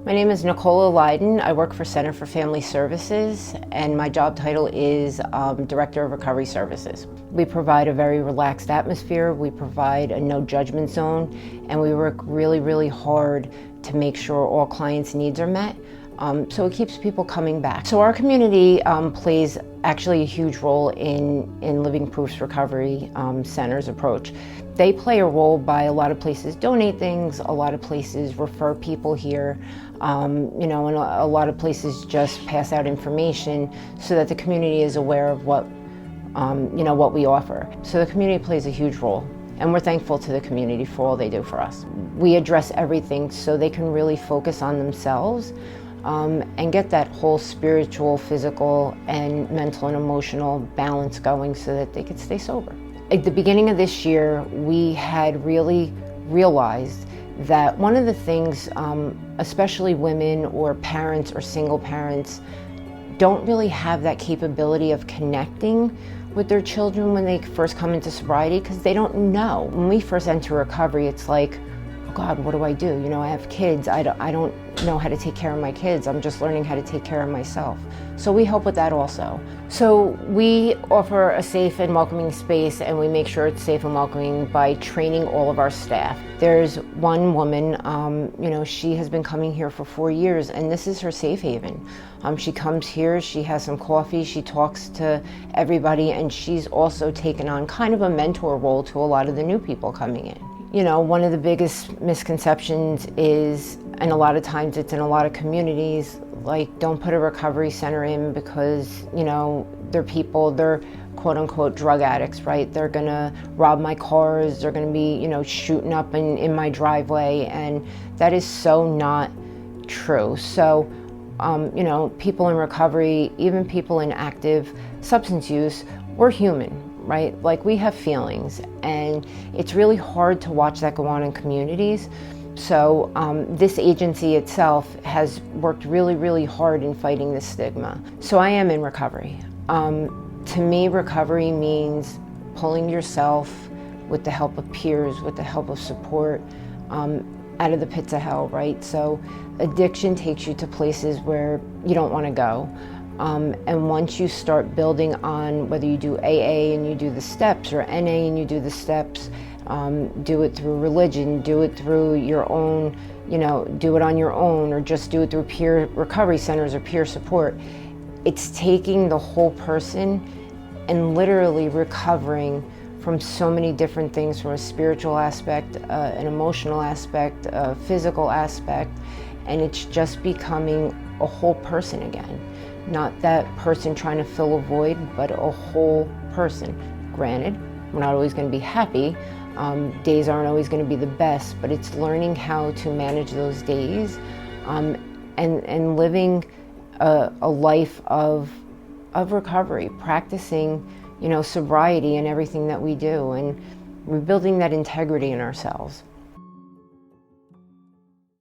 My name is Nicola Leiden. I work for Center for Family Services, and my job title is Director of Recovery Services. We provide a very relaxed atmosphere, we provide a no judgment zone, and we work really, really hard to make sure all clients' needs are met. So it keeps people coming back. So our community plays actually a huge role in Living Proof's Recovery Center's approach. They play a role by a lot of places donate things, a lot of places refer people here, and a lot of places just pass out information so that the community is aware of what we offer. So the community plays a huge role, and we're thankful to the community for all they do for us. We address everything so they can really focus on themselves and get that whole spiritual, physical, and mental and emotional balance going so that they could stay sober. At the beginning of this year, we had really realized that one of the things, especially women or parents or single parents, don't really have that capability of connecting with their children when they first come into sobriety because they don't know. When we first enter recovery, it's like, oh God, what do? I have kids. I don't know how to take care of my kids. I'm just learning how to take care of myself. So we help with that also. So we offer a safe and welcoming space, and we make sure it's safe and welcoming by training all of our staff. There's one woman, she has been coming here for 4 years, and this is her safe haven. She comes here, she has some coffee, she talks to everybody, and she's also taken on kind of a mentor role to a lot of the new people coming in. One of the biggest misconceptions is, and a lot of times it's in a lot of communities, like, don't put a recovery center in because, they're quote unquote drug addicts, right? They're gonna rob my cars, they're gonna be, shooting up in my driveway, and that is so not true. So, people in recovery, even people in active substance use, we're human. Right? Like, we have feelings, and it's really hard to watch that go on in communities. So this agency itself has worked really, really hard in fighting this stigma. So I am in recovery. To me, recovery means pulling yourself with the help of peers, with the help of support, out of the pits of hell, right? So addiction takes you to places where you don't want to go. And once you start building on whether you do AA and you do the steps, or NA and you do the steps, do it through religion, do it through your own, do it on your own, or just do it through peer recovery centers or peer support. It's taking the whole person and literally recovering from so many different things, from a spiritual aspect, an emotional aspect, a physical aspect, and it's just becoming a whole person again. Not that person trying to fill a void, but a whole person. Granted, we're not always going to be happy. Days aren't always going to be the best, but it's learning how to manage those days and living a life of recovery, practicing, sobriety in everything that we do, and rebuilding that integrity in ourselves.